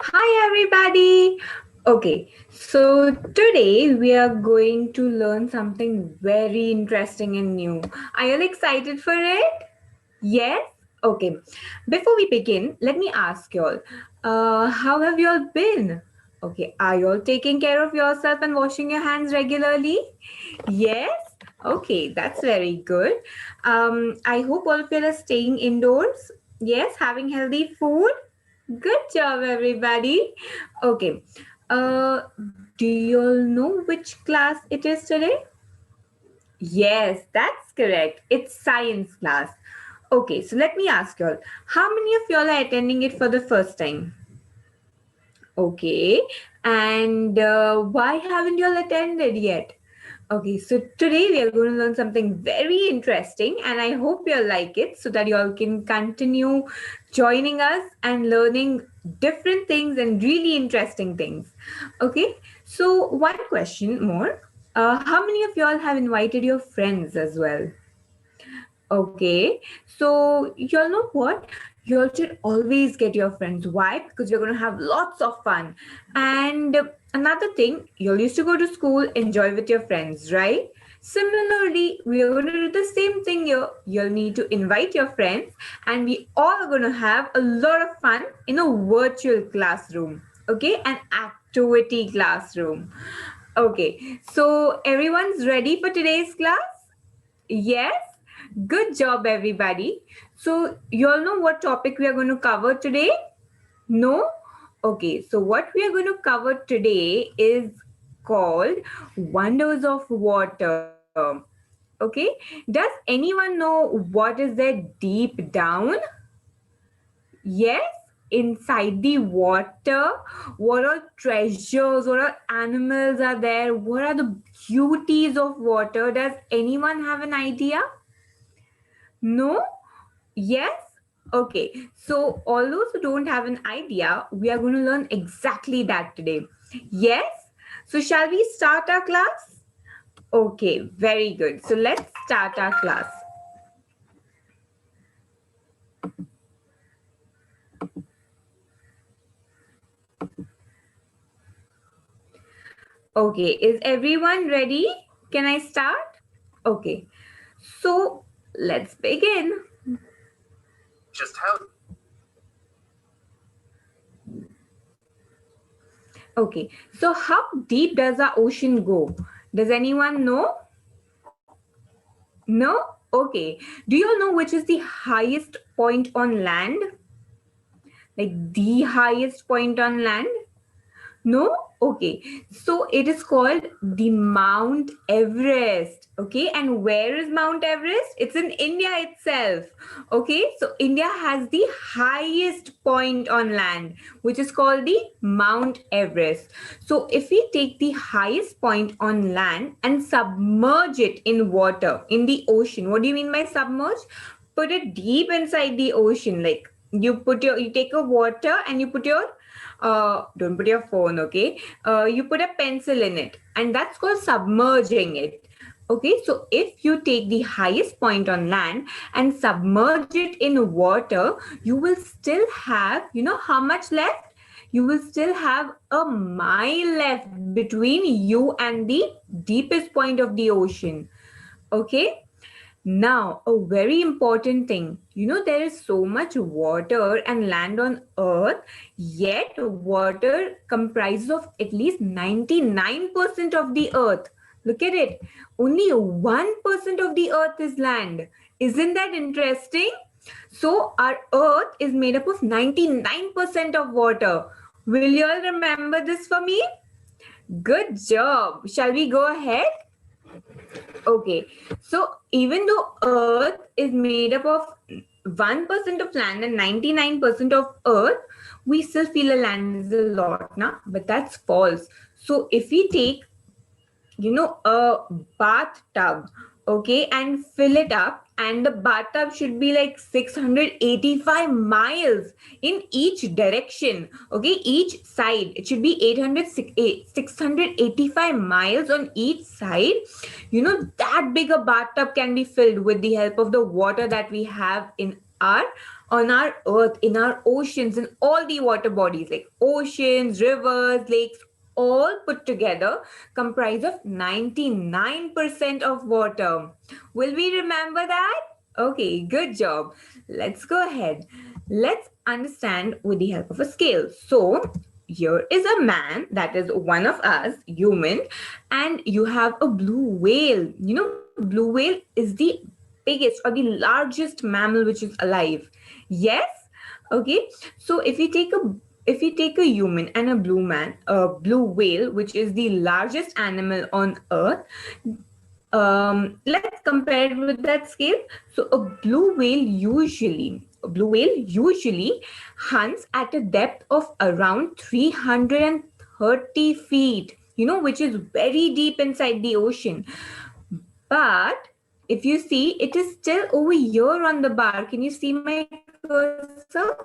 Hi, everybody. Okay, so today we are going to learn something very interesting and new. Are you all excited for it? Yes? Okay. Before we begin, let me ask you all how have you all been? Okay, are you all taking care of yourself and washing your hands regularly? Yes? Okay, that's very good. I hope all of you are staying indoors. Yes, having healthy food. Good job, everybody. Okay. Uh, do you all know which class it is today? Yes, that's correct. It's science class. Okay, so let me ask you all. How many of y'all are attending it for the first time? Okay. And why haven't you all attended yet? Okay, so today we are going to learn something very interesting, and I hope you'll like it so that you all can continue joining us and learning different things and really interesting things. Okay, so one question more. How many of y'all have invited your friends as well? Okay, so y'all know what? Y'all should always get your friends. Why? Because you're going to have lots of fun. And another thing, you'll used to go to school, enjoy with your friends, right? Similarly, we are going to do the same thing here. You'll need to invite your friends, and we all are going to have a lot of fun in a virtual classroom. Okay, an activity classroom. Okay, so everyone's ready for today's class? Yes, good job, everybody. So, you all know what topic we are going to cover today? No? Okay, so what we are going to cover today is called Wonders of Water. Okay, does anyone know what is there deep down? Yes, inside the water. What are treasures? What are animals are there? What are the beauties of water? Does anyone have an idea? No? Yes? Okay. So, all those who don't have an idea, we are going to learn exactly that today. Yes? So, shall we start our class? Okay, very good. So, let's start our class. Okay, is everyone ready? Can I start? Okay. So, let's begin. Just how? Okay. So, how deep does the ocean go? Does anyone know? No? Okay. Do you all know which is the highest point on land? Like the highest point on land? No? Okay. So it is called the Mount Everest. Okay. And where is Mount Everest? It's in India itself. Okay. So India has the highest point on land, which is called the Mount Everest. So if we take the highest point on land and submerge it in water, in the ocean, what do you mean by submerge? Put it deep inside the ocean. Like you take a water and you put your don't put your phone, okay? You put a pencil in it, and that's called submerging it. Okay, so if you take the highest point on land and submerge it in water, you will still have, you know, how much left? You will still have a mile left between you and the deepest point of the ocean. Okay, now, a very important thing, you know, there is so much water and land on earth, yet water comprises of at least 99% of the earth. Look at it. Only 1% of the earth is land. Isn't that interesting? So, our earth is made up of 99% of water. Will you all remember this for me? Good job. Shall we go ahead? Okay, so even though Earth is made up of 1% of land and 99% of Earth, we still feel a land is a lot, na? But that's false. So if we take, you know, a bathtub, okay, and fill it up, and the bathtub should be like 685 miles in each direction, okay, each side it should be 685 miles on each side. You know, that big a bathtub can be filled with the help of the water that we have in our on our earth, in our oceans, in all the water bodies like oceans, rivers, lakes, all put together comprise of 99% of water. Will we remember that? Okay, good job. Let's go ahead. Let's understand with the help of a scale. So, here is a man, that is one of us, human, and you have a blue whale. You know, blue whale is the biggest or the largest mammal which is alive. Yes? Okay. So if you take a human and a blue whale, which is the largest animal on earth, let's compare it with that scale. So a blue whale usually hunts at a depth of around 330 feet, which is very deep inside the ocean. But if you see, it is still over here on the bar. Can you see my cursor?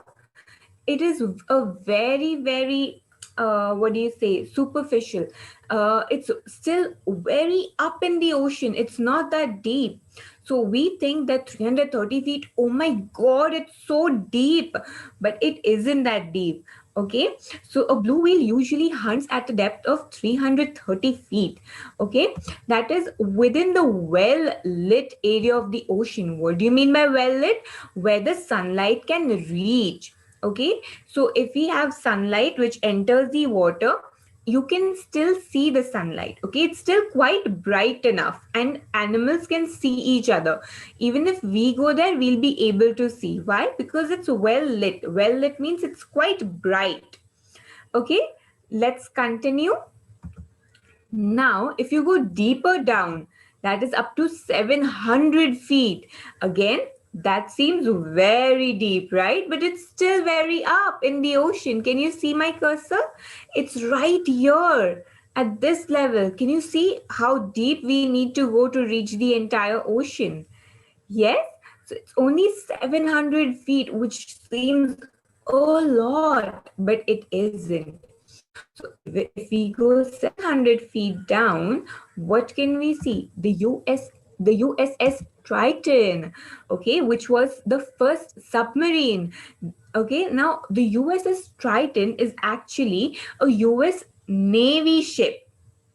It is a very, very, what do you say, superficial. It's still very up in the ocean. It's not that deep. So we think that 330 feet, oh my God, it's so deep. But it isn't that deep. Okay. So a blue whale usually hunts at a depth of 330 feet. Okay. That is within the well lit area of the ocean. What do you mean by well lit? Where the sunlight can reach. Okay, so if we have sunlight which enters the water, you can still see the sunlight. Okay, it's still quite bright enough, and animals can see each other. Even if we go there, we'll be able to see. Why? Because it's well lit. Well lit means it's quite bright. Okay, let's continue. Now, if you go deeper down, that is up to 700 feet. Again, that seems very deep, right? But it's still very up in the ocean. Can you see my cursor? It's right here at this level. Can you see how deep we need to go to reach the entire ocean? Yes? So it's only 700 feet, which seems a lot, but it isn't. So if we go 700 feet down, what can we see? The USS Triton, okay, which was the first submarine. Okay, now the USS Triton is actually a US Navy ship.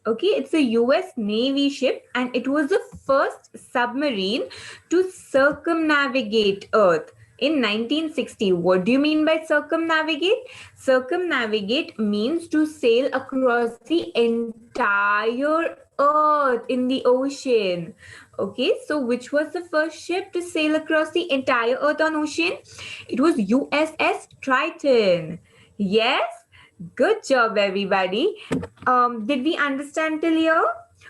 Okay, it's a US Navy ship, and it was the first submarine to circumnavigate Earth in 1960. What do you mean by circumnavigate? Circumnavigate means to sail across the entire Earth in the ocean. Okay, so which was the first ship to sail across the entire Earth on ocean? It was USS Triton. Yes? Good job, everybody. Did we understand till here?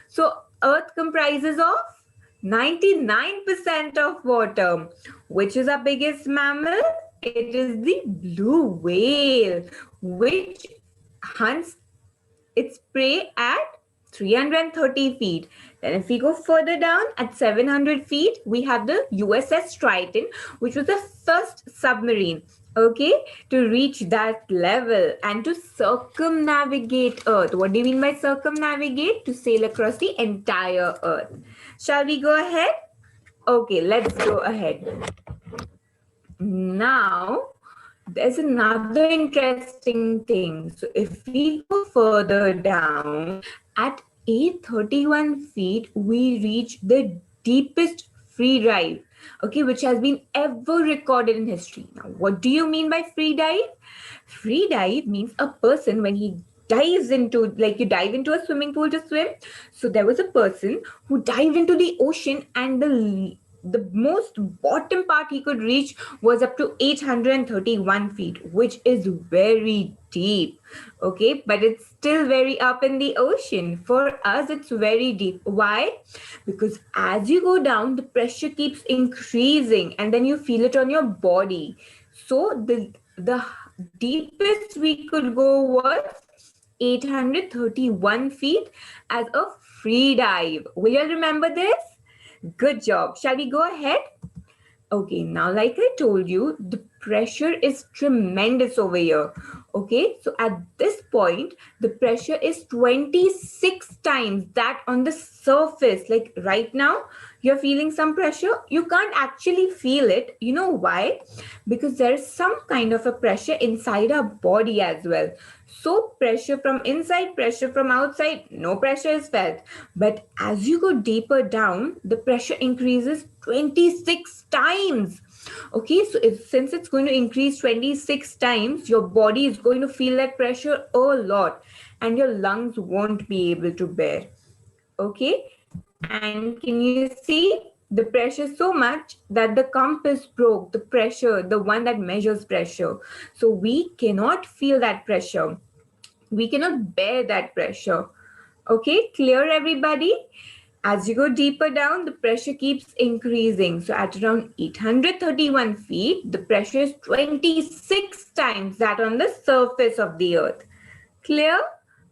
So, Earth comprises of 99% of water. Which is our biggest mammal? It is the blue whale, which hunts its prey at 330 feet. Then if we go further down at 700 feet, we have the USS Triton, which was the first submarine, okay, to reach that level and to circumnavigate Earth. What do you mean by circumnavigate? To sail across the entire Earth. Shall we go ahead? Okay, let's go ahead. Now, there's another interesting thing. So if we go further down, at 831 feet, we reach the deepest free dive, okay, which has been ever recorded in history. Now, what do you mean by free dive? Free dive means a person when he dives into, like you dive into a swimming pool to swim. So there was a person who dived into the ocean, and the most bottom part he could reach was up to 831 feet, which is very deep. Okay, but it's still very up in the ocean. For us, it's very deep. Why? Because as you go down, the pressure keeps increasing, and then you feel it on your body. So the deepest we could go was 831 feet as a free dive. Will you remember this? Good job. Shall we go ahead? Okay, now like I told you, the pressure is tremendous over here. Okay, so at this point, the pressure is 26 times that on the surface. Like right now, you're feeling some pressure. You can't actually feel it. You know why? Because there's some kind of a pressure inside our body as well. So, pressure from inside, pressure from outside, no pressure is felt. But as you go deeper down, the pressure increases 26 times. Okay, so since it's going to increase 26 times, your body is going to feel that pressure a lot, and your lungs won't be able to bear. Okay, and can you see the pressure so much that the compass broke the pressure, the one that measures pressure. So we cannot feel that pressure, we cannot bear that pressure. Okay, clear everybody? As you go deeper down, the pressure keeps increasing. So at around 831 feet, the pressure is 26 times that on the surface of the earth. Clear?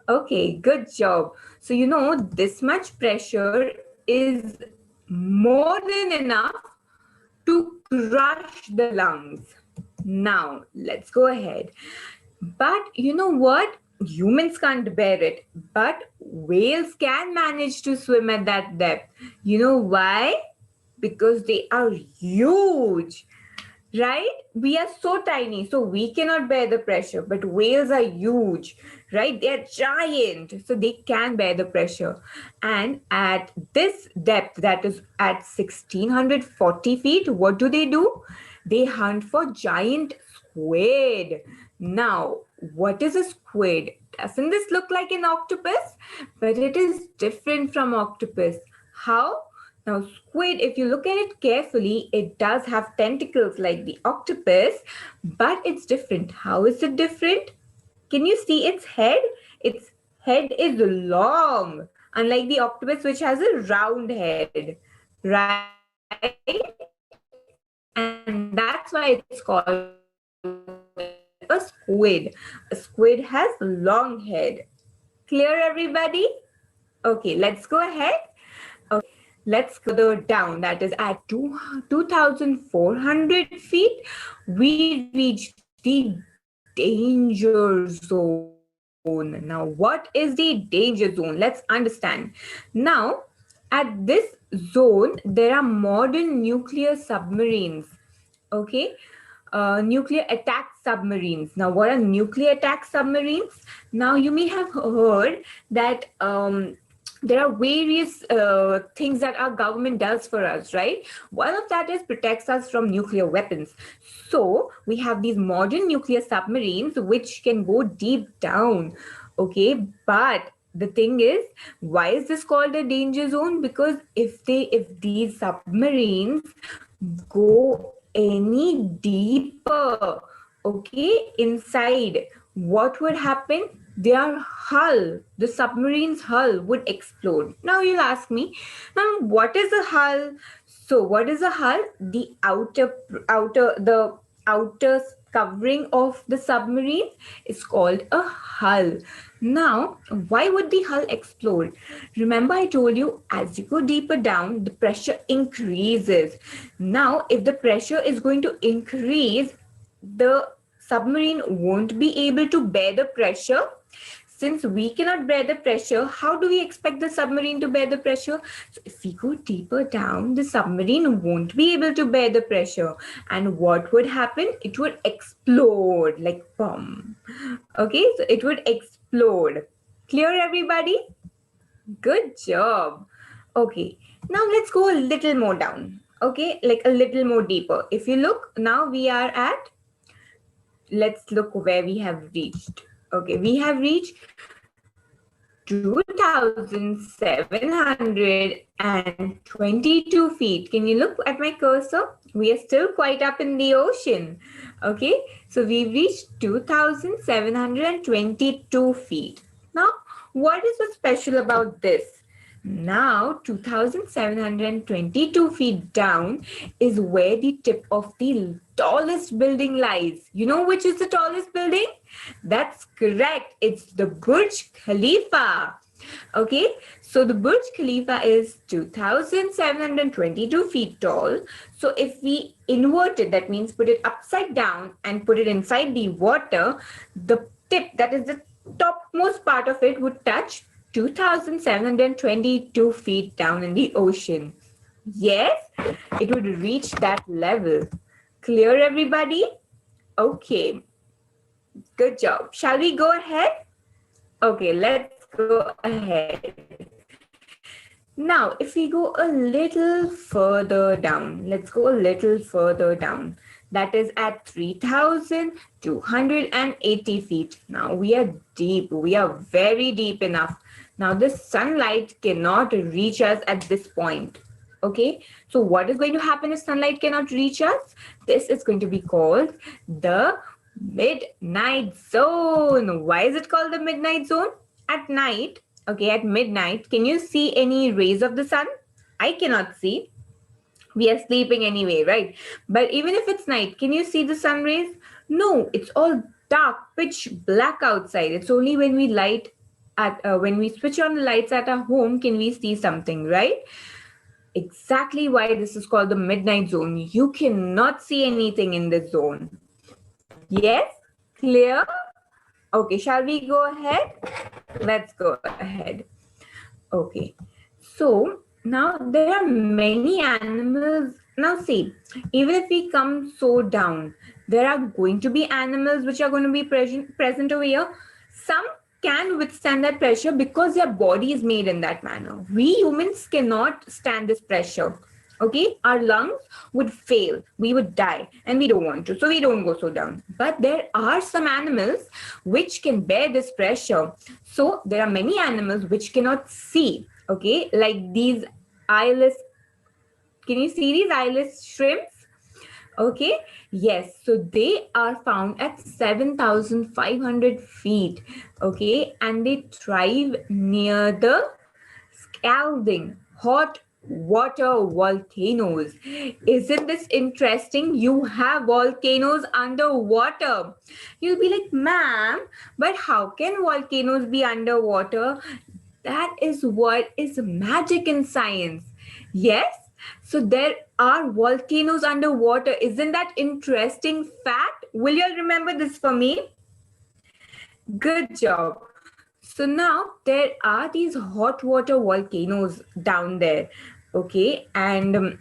Okay, good job. So you know this much pressure is more than enough to crush the lungs. Now, let's go ahead. But you know what? Humans can't bear it, but whales can manage to swim at that depth. You know why? Because they are huge, right? We are so tiny, so we cannot bear the pressure, but whales are huge, right? They're giant, so they can bear the pressure. And at this depth, that is at 1640 feet, what do? They hunt for giant squid. Now, what is a squid? Doesn't this look like an octopus? But it is different from octopus. How? Now, squid, if you look at it carefully, it does have tentacles like the octopus, but it's different. How is it different? Can you see its head? Its head is long, unlike the octopus, which has a round head, right? And that's why it's called a squid. A squid has long head. Clear, everybody? Okay, let's go ahead. Okay, let's go further down. That is at 2,400 feet. We reach the danger zone. Now, what is the danger zone? Let's understand. Now, at this zone, there are modern nuclear submarines. Okay, nuclear attack submarines. Now, what are nuclear attack submarines? Now, you may have heard that there are various things that our government does for us, right? One of that is protects us from nuclear weapons. So we have these modern nuclear submarines which can go deep down. Okay, but the thing is, why is this called a danger zone? Because if these submarines go any deeper, okay, inside, what would happen? Their hull, the submarine's hull would explode. Now you'll ask me, what is a hull? So what is a hull? The outer covering of the submarine is called a hull. Now, why would the hull explode? Remember, I told you as you go deeper down, the pressure increases. Now, if the pressure is going to increase, the submarine won't be able to bear the pressure. Since we cannot bear the pressure, how do we expect the submarine to bear the pressure? So if we go deeper down, the submarine won't be able to bear the pressure. And what would happen? It would explode like bomb. Okay, so it would explode. Clear, everybody? Good job. Okay, now let's go a little more down. Okay, like a little more deeper. If you look, now we are at, let's look where we have reached. Okay, we have reached 2,722 feet. Can you look at my cursor? We are still quite up in the ocean. Okay, so we've reached 2,722 feet. Now, what is so special about this? Now, 2,722 feet down is where the tip of the tallest building lies. You know which is the tallest building? That's correct. It's the Burj Khalifa. Okay, so the Burj Khalifa is 2,722 feet tall. So if we invert it, that means put it upside down and put it inside the water, the tip, that is the topmost part of it, would touch 2,722 feet down in the ocean. Yes, it would reach that level. Clear, everybody? Okay, good job. Shall we go ahead? Okay, let's go ahead. Now, if we go a little further down, let's go a little further down. That is at 3,280 feet. Now, we are deep. We are very deep enough. Now, the sunlight cannot reach us at this point. Okay, so what is going to happen if sunlight cannot reach us? This is going to be called the midnight zone. Why is it called the midnight zone? At night, okay, at midnight, can you see any rays of the sun? I cannot see. We are sleeping anyway, right? But even if it's night, can you see the sun rays? No, it's all dark, pitch black outside. It's only when we when we switch on the lights at our home can we see something, right? Exactly why this is called the midnight zone. You cannot see anything in this zone. Yes? Clear? Okay, shall we go ahead? Let's go ahead. Okay, so now there are many animals. Now see, even if we come so down, there are going to be animals which are going to be present over here. Some can withstand that pressure because their body is made in that manner. We humans cannot stand this pressure. Okay, our lungs would fail, we would die, and we don't want to, so we don't go so down. But there are some animals which can bear this pressure. So there are many animals which cannot see, okay, like these eyeless. Can you see these eyeless shrimps? Okay, yes, so they are found at 7,500 feet, okay, and they thrive near the scalding hot water volcanoes. Isn't this interesting? You have volcanoes underwater. You'll be like, ma'am, but how can volcanoes be underwater? That is what is magic in science. Yes, so there are volcanoes underwater. Isn't that interesting fact? Will you all remember this for me? Good job. So now there are these hot water volcanoes down there. Okay, and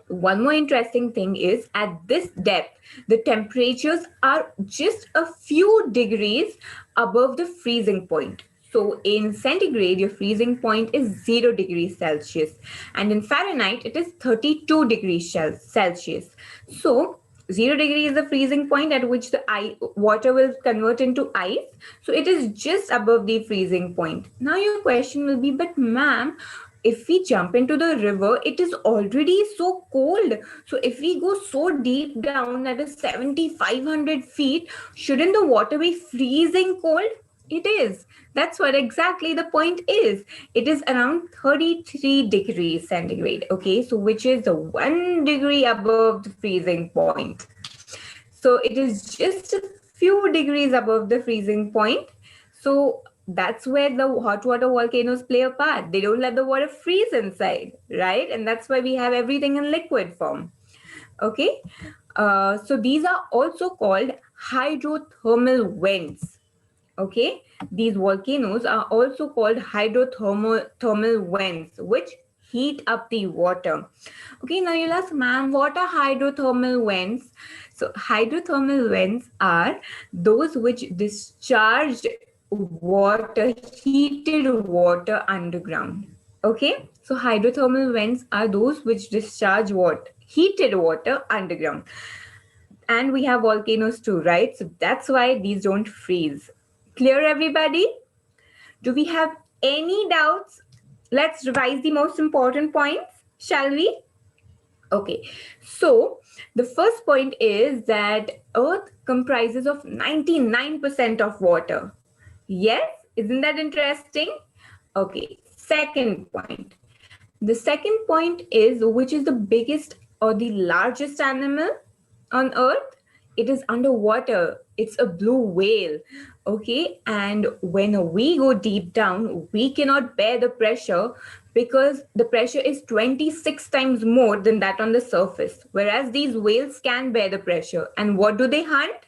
one more interesting thing is at this depth, the temperatures are just a few degrees above the freezing point. So in centigrade, your freezing point is 0 degrees Celsius, and in Fahrenheit, it is 32 degrees Celsius. So 0 degree is the freezing point at which the water will convert into ice. So it is just above the freezing point. Now your question will be, but ma'am, if we jump into the river, it is already so cold. So if we go so deep down, that is 7,500 feet, shouldn't the water be freezing cold? It is. That's what exactly the point is. It is around 33 degrees centigrade. Okay, so which is 1 degree above the freezing point. So it is just a few degrees above the freezing point. So that's where the hot water volcanoes play a part. They don't let the water freeze inside, right? And that's why we have everything in liquid form. Okay. So these are also called hydrothermal vents. Okay, these volcanoes are also called hydrothermal vents, which heat up the water. Okay, now you'll ask, ma'am, what are hydrothermal vents? So hydrothermal vents are those which discharge water, heated water underground. Okay, so hydrothermal vents are those which discharge water, heated water underground. And we have volcanoes too, right? So that's why these don't freeze. Clear, everybody? Do we have any doubts? Let's revise the most important points, shall we? Okay, so the first point is that Earth comprises of 99% of water. Yes, isn't that interesting? Okay, second point. The second point is, which is the biggest or the largest animal on Earth? it is underwater. It's a blue whale. Okay. And when we go deep down, we cannot bear the pressure because the pressure is 26 times more than that on the surface. Whereas these whales can bear the pressure. And what do they hunt?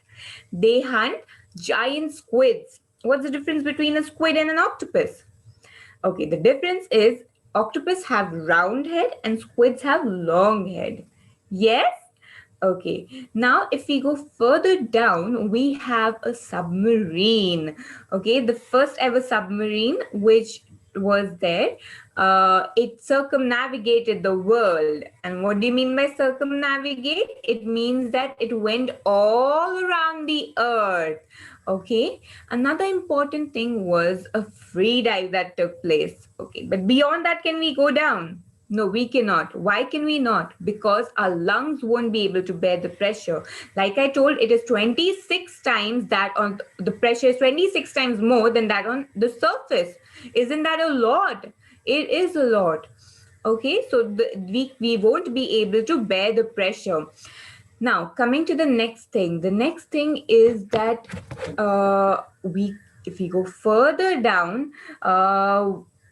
They hunt giant squids. What's the difference between a squid and an octopus? Okay, the difference is octopus have round head and squids have long head. Yes? Okay, now if we go further down, we have a submarine. Okay, the first ever submarine which was there, it circumnavigated the world. And what do you mean by circumnavigate? It means that it went all around the earth. Okay, another important thing was a free dive that took place. Okay, but beyond that, can we go down? No, we cannot. Why can we not? Because our lungs won't be able to bear the pressure. Like I told, it is 26 times that on the pressure is 26 times more than that on the surface. Isn't that a lot? It is a lot. Okay, so we won't be able to bear the pressure. Now, coming to the next thing is that we, if we go further down,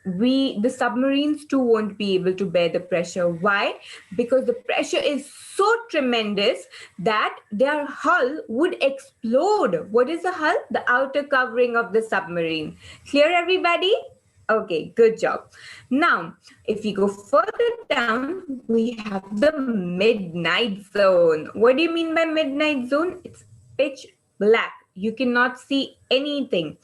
the submarines too won't be able to bear the pressure. Why? Because the pressure is so tremendous that their hull would explode. What is the hull? The outer covering of the submarine. Clear, everybody? Okay, good job. Now, if we go further down, we have the midnight zone. What do you mean by midnight zone? It's pitch black. You cannot see anything.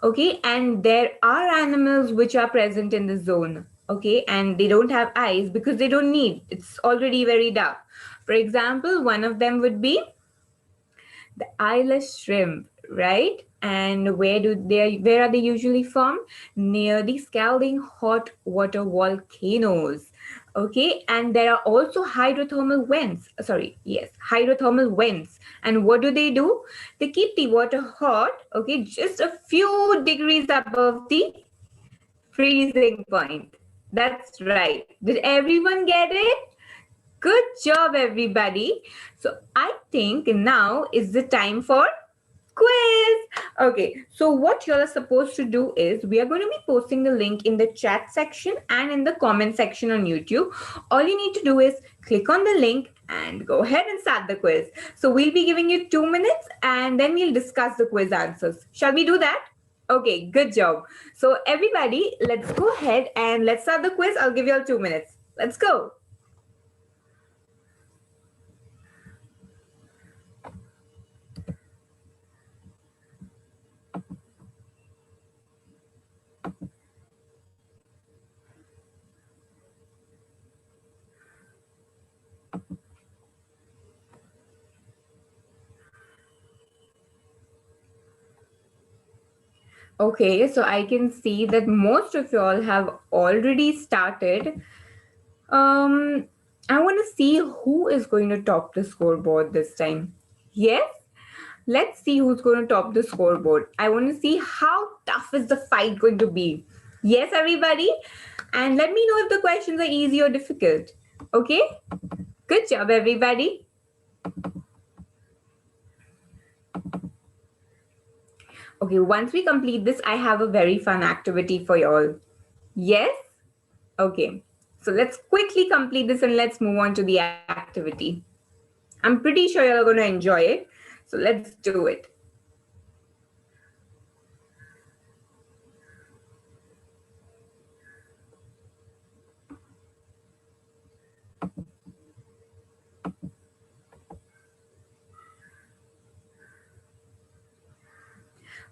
Okay, and there are animals which are present in the zone. Okay, and they don't have eyes because they don't need. It's already very dark. For example, one of them would be the eyeless shrimp, right? And where are they usually found? Near the scalding hot water volcanoes. Okay, and there are also hydrothermal vents. Sorry, yes, hydrothermal vents. And what do? They keep the water hot, okay, just a few degrees above the freezing point. That's right. Did everyone get it? Good job, everybody. So I think now is the time for quiz. Okay, so what you're supposed to do is we are going to be posting the link in the chat section and in the comment section on YouTube. All you need to do is click on the link and go ahead and start the quiz. So we'll be giving you 2 minutes and then we'll discuss the quiz answers. Shall we do that? Okay, good job. So everybody, let's go ahead and let's start the quiz. I'll give you all 2 minutes. Let's go. Okay, so I can see that most of you all have already started. I want to see who is going to top the scoreboard this time. Yes? Let's see who's going to top the scoreboard. I want to see how tough is the fight going to be. Yes, everybody? And let me know if the questions are easy or difficult. Okay? Good job, everybody. Okay, once we complete this, I have a very fun activity for you all. Yes? Okay. So let's quickly complete this and let's move on to the activity. I'm pretty sure you're going to enjoy it. So let's do it.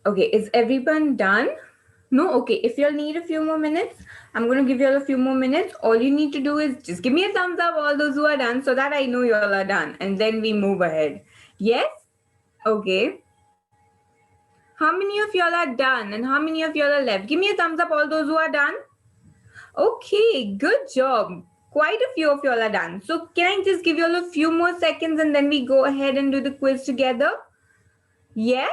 Okay, is everyone done? No? Okay, if you'll need a few more minutes, I'm going to give you all a few more minutes. All you need to do is just give me a thumbs up, all those who are done, so that I know you all are done. And then we move ahead. Yes? Okay. How many of y'all are done? And how many of y'all are left? Give me a thumbs up, all those who are done. Okay, good job. Quite a few of y'all are done. So can I just give you all a few more seconds and then we go ahead and do the quiz together? Yes?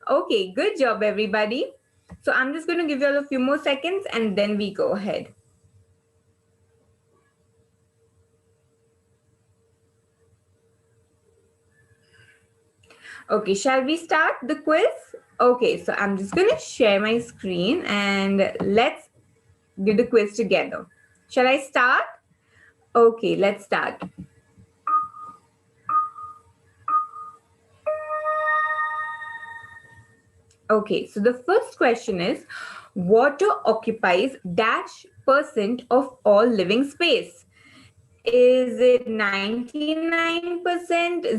Okay, good job, everybody. So I'm just going to give you all a few more seconds and then we go ahead. Okay, shall we start the quiz? Okay, so I'm just going to share my screen and let's do the quiz together. Shall I start? Okay, let's start. Okay, so the first question is, water occupies dash percent of all living space. Is it 99%,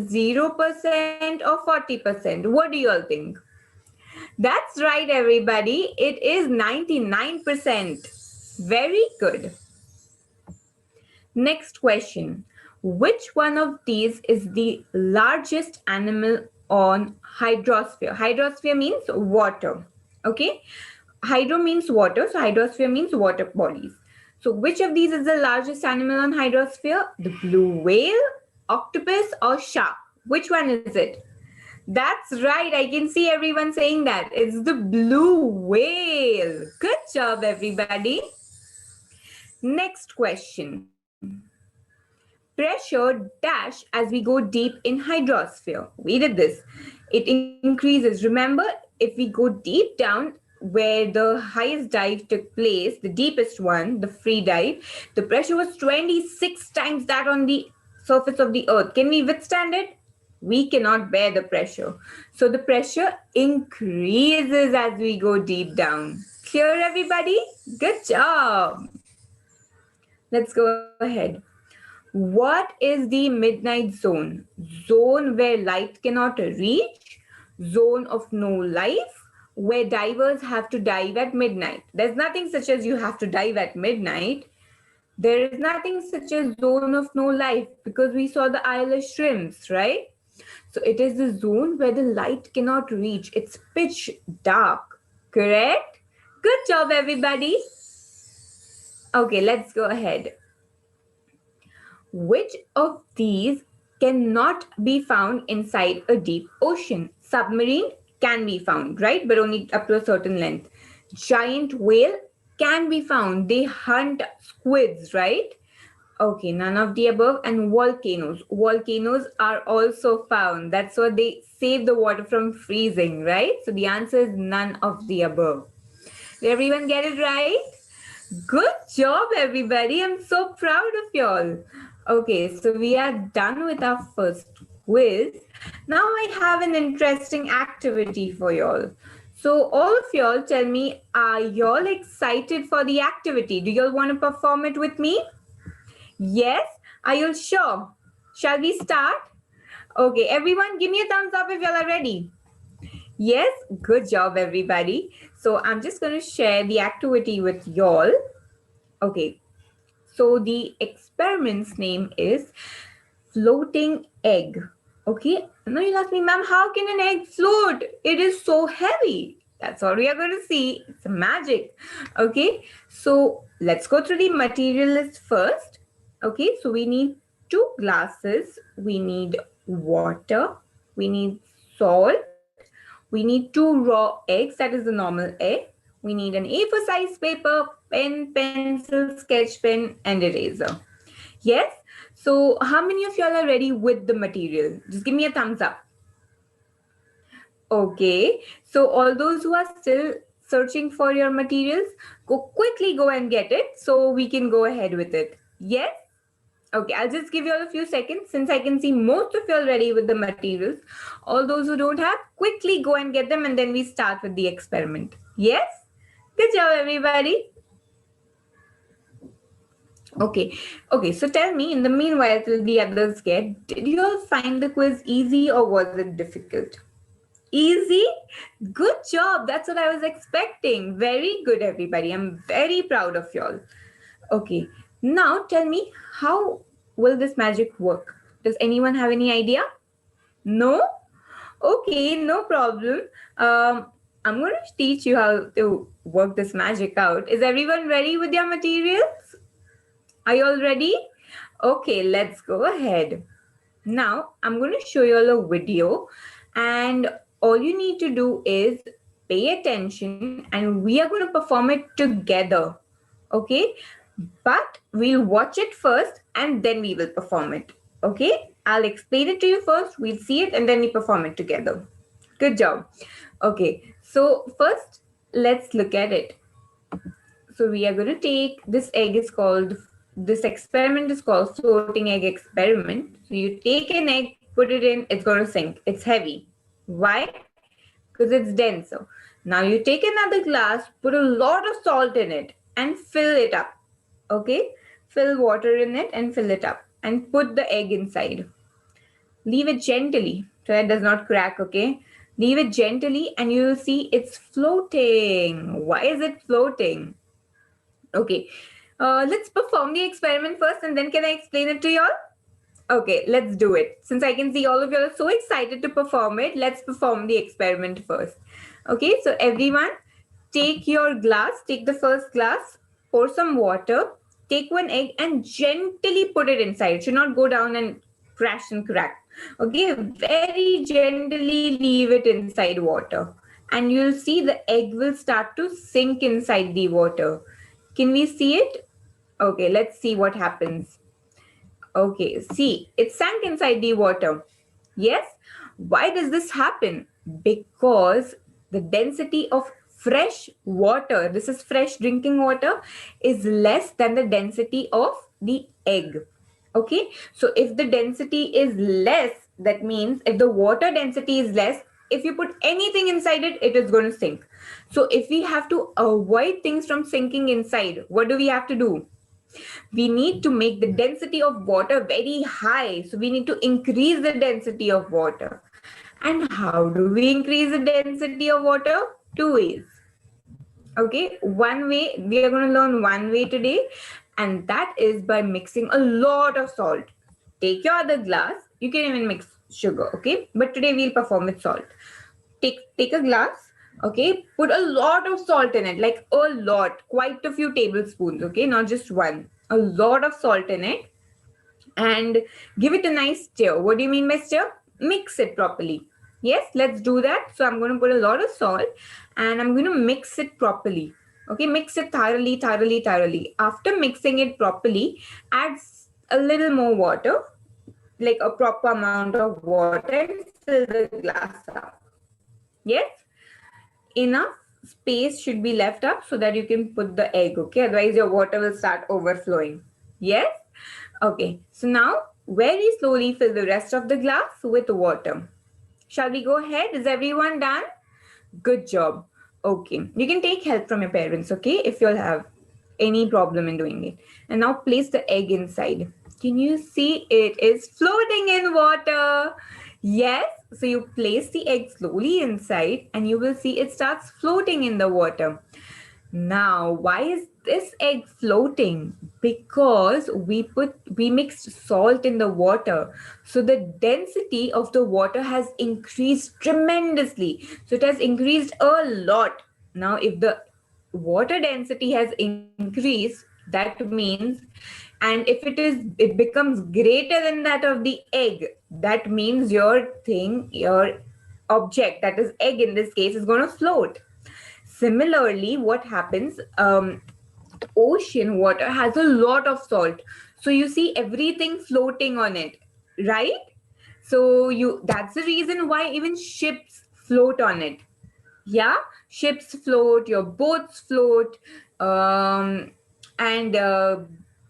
0%, or 40%? What do you all think? That's right, everybody. It is 99%. Very good. Next question. Which one of these is the largest animal on hydrosphere? Hydrosphere means water. Okay. Hydro means water, so hydrosphere means water bodies. So which of these is the largest animal on hydrosphere? The blue whale, octopus, or shark? Which one is it? That's right. I can see everyone saying that. It's the blue whale. Good job, everybody. Next question. Pressure dash as we go deep in hydrosphere. We did this. It increases. Remember, if we go deep down where the highest dive took place, the deepest one, the free dive, the pressure was 26 times that on the surface of the earth. Can we withstand it? We cannot bear the pressure. So the pressure increases as we go deep down. Clear, everybody? Good job. Let's go ahead. What is the midnight zone? Zone where light cannot reach, zone of no life, where divers have to dive at midnight. There's nothing such as you have to dive at midnight. There is nothing such as zone of no life because we saw the eyeless shrimps, right? So it is the zone where the light cannot reach. It's pitch dark, correct? Good job, everybody. Okay, let's go ahead. Which of these cannot be found inside a deep ocean? Submarine can be found, right? But only up to a certain length. Giant whale can be found. They hunt squids, right? Okay, none of the above. And volcanoes. Volcanoes are also found. That's what they save the water from freezing, right? So the answer is none of the above. Did everyone get it right? Good job, everybody. I'm so proud of y'all. Okay, so we are done with our first quiz. Now I have an interesting activity for y'all. So all of y'all tell me, are y'all excited for the activity? Do y'all want to perform it with me? Yes? Are you sure? Shall we start? Okay, everyone give me a thumbs up if y'all are ready. Yes? Good job, everybody. So I'm just going to share the activity with y'all. Okay, so the experiment's name is floating egg. Okay, now you'll ask me, ma'am, how can an egg float? It is so heavy. That's all we are going to see. It's magic. Okay, so let's go through the material list first. Okay, so we need 2 glasses, we need water, we need salt, we need 2 raw eggs, that is the normal egg. We need an A4 size paper, pen, pencil, sketch pen, and eraser. Yes? So how many of y'all are ready with the material? Just give me a thumbs up. Okay. So all those who are still searching for your materials, quickly go and get it so we can go ahead with it. Yes? Okay, I'll just give you all a few seconds since I can see most of you are ready with the materials. All those who don't have, quickly go and get them and then we start with the experiment. Yes? Good job, everybody. Okay, so tell me, in the meanwhile, till the others get, did you all find the quiz easy or was it difficult? Easy? Good job. That's what I was expecting. Very good, everybody. I'm very proud of y'all. Okay, now tell me, how will this magic work? Does anyone have any idea? No? Okay, no problem. I'm going to teach you how to work this magic out. Is everyone ready with their materials? Are you all ready? Okay, let's go ahead. Now, I'm going to show you all a video and all you need to do is pay attention and we are going to perform it together. Okay, but we'll watch it first and then we will perform it. Okay, I'll explain it to you first. We'll see it and then we perform it together. Good job. Okay, so first let's look at it. So we are going to take this this experiment is called floating egg experiment. So you take an egg, put it in, it's going to sink. It's heavy. Why? Because it's denser. Now you take another glass, put a lot of salt in it and fill it up. Okay? Fill water in it and fill it up and put the egg inside. Leave it gently so it does not crack, okay? Leave it gently and you will see it's floating. Why is it floating? Okay, let's perform the experiment first and then can I explain it to you all? Okay, let's do it. Since I can see all of you are so excited to perform it, let's perform the experiment first. Okay, so everyone, take your glass, take the first glass, pour some water, take one egg and gently put it inside. It should not go down and crash and crack. Okay, very gently leave it inside water. And you'll see the egg will start to sink inside the water. Can we see it? Okay, let's see what happens. Okay, see, it sank inside the water. Yes? Why does this happen? Because the density of fresh water, this is fresh drinking water, is less than the density of the egg. Okay, so if the density is less, that means if the water density is less, if you put anything inside it, it is going to sink. So if we have to avoid things from sinking inside, what do we have to do? We need to make the density of water very high. So we need to increase the density of water. And how do we increase the density of water? Two ways. Okay, one way, we are going to learn one way today, and that is by mixing a lot of salt. Take your other glass, you can even mix sugar, okay? But today we'll perform with salt. Take a glass, okay? Put a lot of salt in it, like a lot, quite a few tablespoons, okay? Not just one, a lot of salt in it, and give it a nice stir. What do you mean by stir? Mix it properly. Yes, let's do that. So I'm going to put a lot of salt and I'm going to mix it properly. Okay, mix it thoroughly. After mixing it properly, add a little more water, like a proper amount of water, and fill the glass up. Yes, enough space should be left up so that you can put the egg, okay? Otherwise your water will start overflowing. Yes? Okay, so now very slowly fill the rest of the glass with water. Shall we go ahead? Is everyone done? Good job. Okay, you can take help from your parents, okay? If you'll have any problem in doing it. And now place the egg inside. Can you see it is floating in water? Yes. So you place the egg slowly inside and you will see it starts floating in the water. Now, why is this egg floating? Because we mixed salt in the water. So the density of the water has increased tremendously. So it has increased a lot. Now, if the water density has increased, that means, and if it becomes greater than that of the egg, that means your object, that is egg in this case, is going to float. Similarly, what happens, ocean water has a lot of salt. So you see everything floating on it, right? So that's the reason why even ships float on it. Yeah, ships float, your boats float, and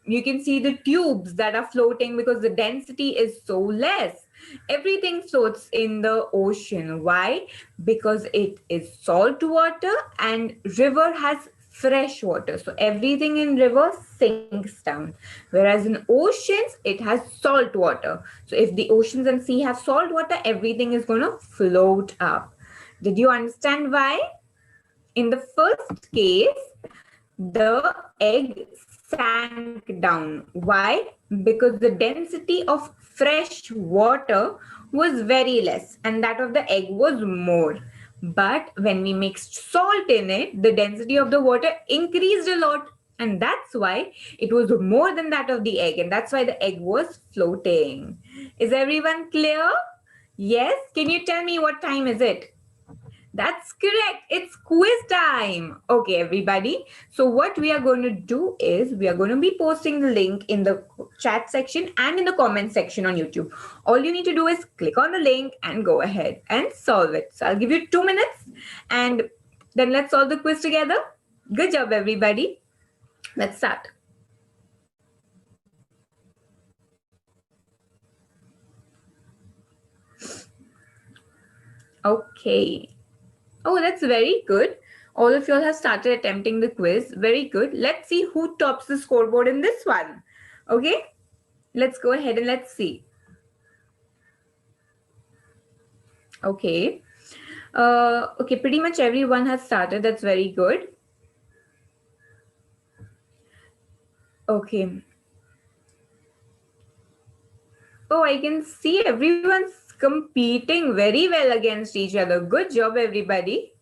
you can see the tubes that are floating because the density is so less. Everything floats in the ocean. Why? Because it is salt water and river has fresh water. So everything in river sinks down. Whereas in oceans, it has salt water. So if the oceans and sea have salt water, everything is going to float up. Did you understand why? In the first case, the egg sank down. Why? Because the density of fresh water was very less and that of the egg was more. But when we mixed salt in it, the density of the water increased a lot. And that's why it was more than that of the egg. And that's why the egg was floating. Is everyone clear? Yes? Can you tell me what time is it? That's correct. It's quiz time. Okay, everybody. So, what we are going to do is we are going to be posting the link in the chat section and in the comment section on YouTube. All you need to do is click on the link and go ahead and solve it. So, I'll give you 2 minutes and then let's solve the quiz together. Good job, everybody. Let's start. Okay. Oh, that's very good. All of you all have started attempting the quiz. Very good. Let's see who tops the scoreboard in this one. Okay, let's go ahead and let's see. Okay. Okay, pretty much everyone has started. That's very good. Okay. Oh, I can see everyone's competing very well against each other. Good job, everybody.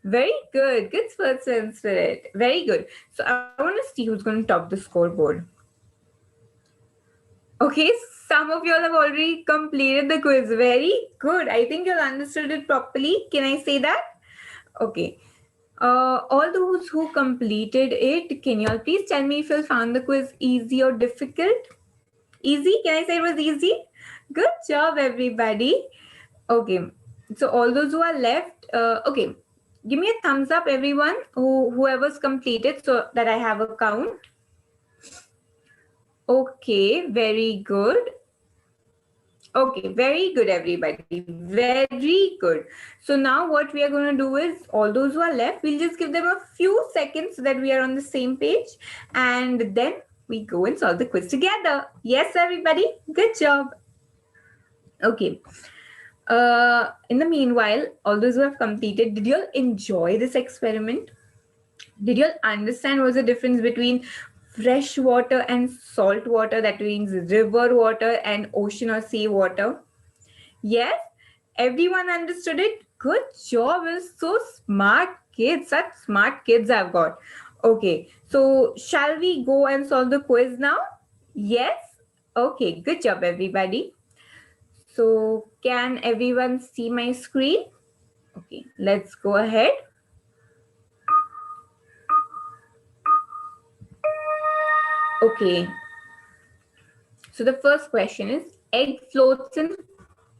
Very good. Good sportsman spirit. Very good. So I want to see who's going to top the scoreboard. Okay, some of you all have already completed the quiz. Very good. I think you all understood it properly. Can I say that? Okay. All those who completed it, can you all please tell me if you found the quiz easy or difficult? Easy? Can I say it was easy? Good job, everybody. Okay. So all those who are left, okay. Give me a thumbs up, everyone, whoever's completed so that I have a count. Okay, very good. Okay, very good, everybody. Very good. So now what we are going to do is all those who are left, we'll just give them a few seconds so that we are on the same page. And then we go and solve the quiz together. Yes, everybody. Good job. Okay. In the meanwhile, all those who have completed, did you all enjoy this experiment? Did you all understand what's the difference between fresh water and salt water? That means river water and ocean or sea water. Yes, everyone understood it. Good job. You're so smart kids. Such smart kids I've got. Okay, so shall we go and solve the quiz now? Yes. Okay, good job, everybody. So can everyone see my screen? Okay, let's go ahead. Okay. So the first question is, egg floats in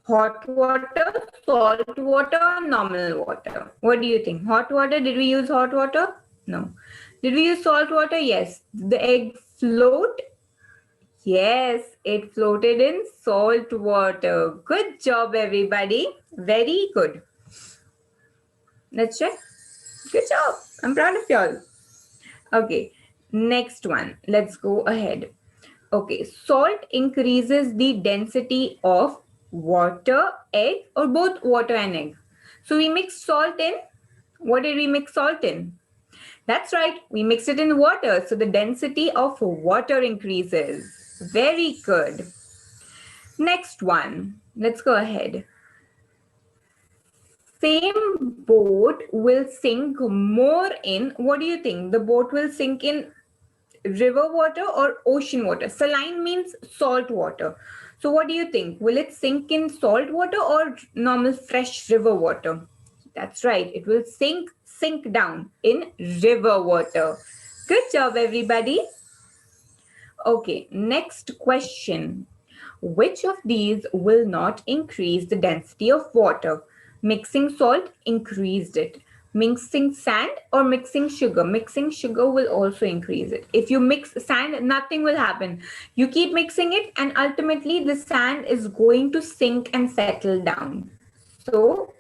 hot water, salt water, or normal water? What do you think? Hot water? Did we use hot water? No. Did we use salt water? Yes. Did the egg float? Yes, it floated in salt water. Good job, everybody. Very good. Let's check. Good job. I'm proud of y'all. Okay, next one. Let's go ahead. Okay, salt increases the density of water, egg, or both water and egg. So we mix salt in. What did we mix salt in? That's right, we mix it in water. So the density of water increases. Very good. Next one. Let's go ahead. Same boat will sink more in, what do you think? The boat will sink in river water or ocean water? Saline means salt water. So what do you think? Will it sink in salt water or normal fresh river water? That's right. It will sink down in river water. Good job, everybody. Okay, next question. Which of these will not increase the density of water? Mixing salt increased it. Mixing sand or mixing sugar? Mixing sugar will also increase it. If you mix sand, nothing will happen. You keep mixing it and ultimately the sand is going to sink and settle down. So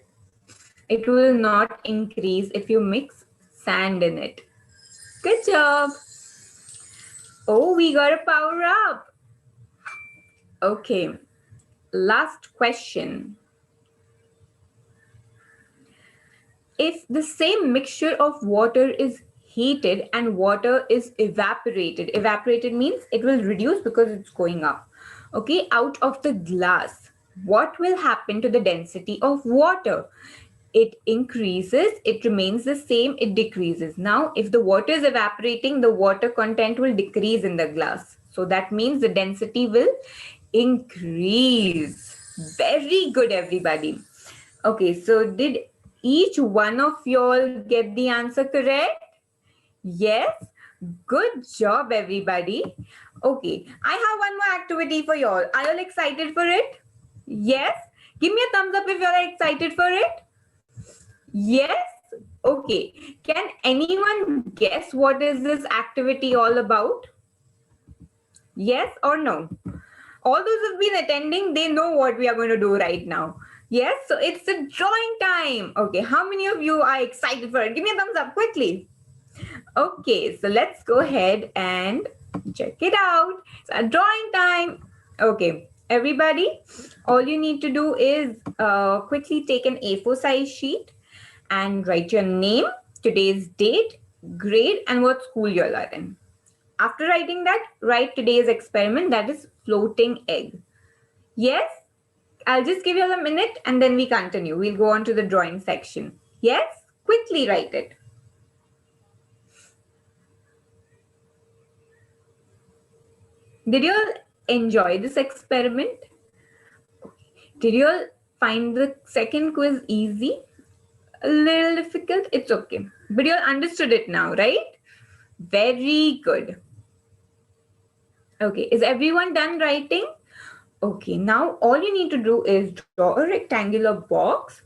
it will not increase if you mix sand in it. Good job. Oh, we got a power up. Okay, last question. If the same mixture of water is heated and water is evaporated means it will reduce because it's going up, okay, out of the glass, what will happen to the density of water? It increases, it remains the same, it decreases. Now, if the water is evaporating, the water content will decrease in the glass. So that means the density will increase. Very good, everybody. Okay, so did each one of y'all get the answer correct? Yes? Good job, everybody. Okay, I have one more activity for y'all. Are y'all excited for it? Yes? Give me a thumbs up if y'all are excited for it. Yes? Okay. Can anyone guess what is this activity all about? Yes or no? All those who've been attending, they know what we are going to do right now. Yes? So it's the drawing time. Okay. How many of you are excited for it? Give me a thumbs up quickly. Okay. So let's go ahead and check it out. It's a drawing time. Okay. Everybody, all you need to do is quickly take an A4 size sheet and write your name, today's date, grade, and what school you're in. After writing that, write today's experiment, that is floating egg. Yes? I'll just give you a minute and then we continue. We'll go on to the drawing section. Yes? Quickly write it. Did you all enjoy this experiment? Did you all find the second quiz easy? A little difficult? It's okay. But you all understood it now, right? Very good. Okay, is everyone done writing? Okay, now all you need to do is draw a rectangular box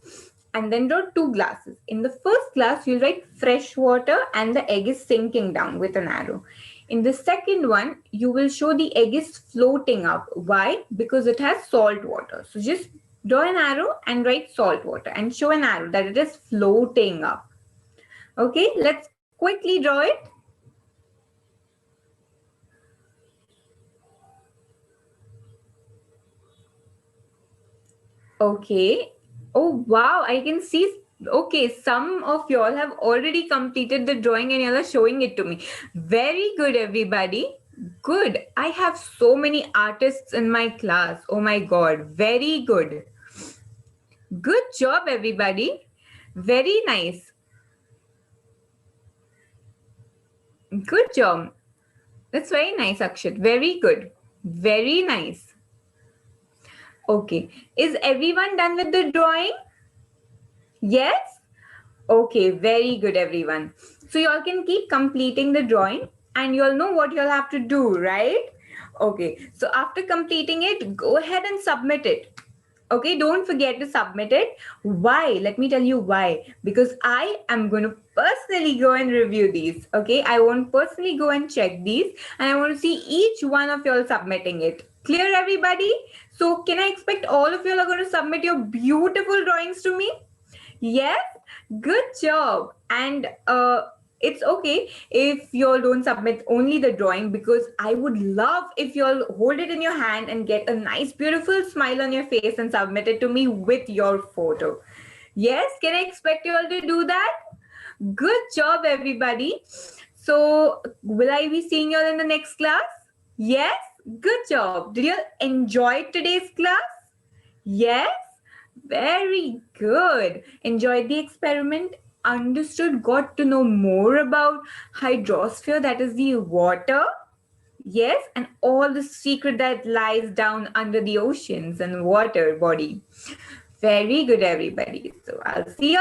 and then draw two glasses. In the first glass, you'll write fresh water and the egg is sinking down with an arrow. In the second one, you will show the egg is floating up. Why? Because it has salt water. So just draw an arrow and write salt water and show an arrow that it is floating up. Okay, let's quickly draw it. Okay. Oh, wow. I can see. Okay, some of y'all have already completed the drawing and y'all are showing it to me. Very good, everybody. Good. I have so many artists in my class. Oh my God. Very good. Good job, everybody. Very nice. Good job. That's very nice, Akshat. Very good. Very nice. Okay. Is everyone done with the drawing? Yes? Okay, very good, everyone. So you all can keep completing the drawing and you all know what you'll have to do, right? Okay, so after completing it, go ahead and submit it. Okay, don't forget to submit it. Why? Let me tell you why. Because I am going to personally go and review these. Okay, I want personally go and check these and I want to see each one of y'all submitting it. Clear, everybody? So can I expect all of y'all are going to submit your beautiful drawings to me? Yes, good job. And it's okay if you all don't submit only the drawing, because I would love if you all hold it in your hand and get a nice, beautiful smile on your face and submit it to me with your photo. Yes, can I expect you all to do that? Good job, everybody. So will I be seeing you all in the next class? Yes, good job. Did you enjoy today's class? Yes. Very good. Enjoyed the experiment, understood, got to know more about hydrosphere, that is the water. Yes, and all the secret that lies down under the oceans and water body. Very good, everybody. So I'll see you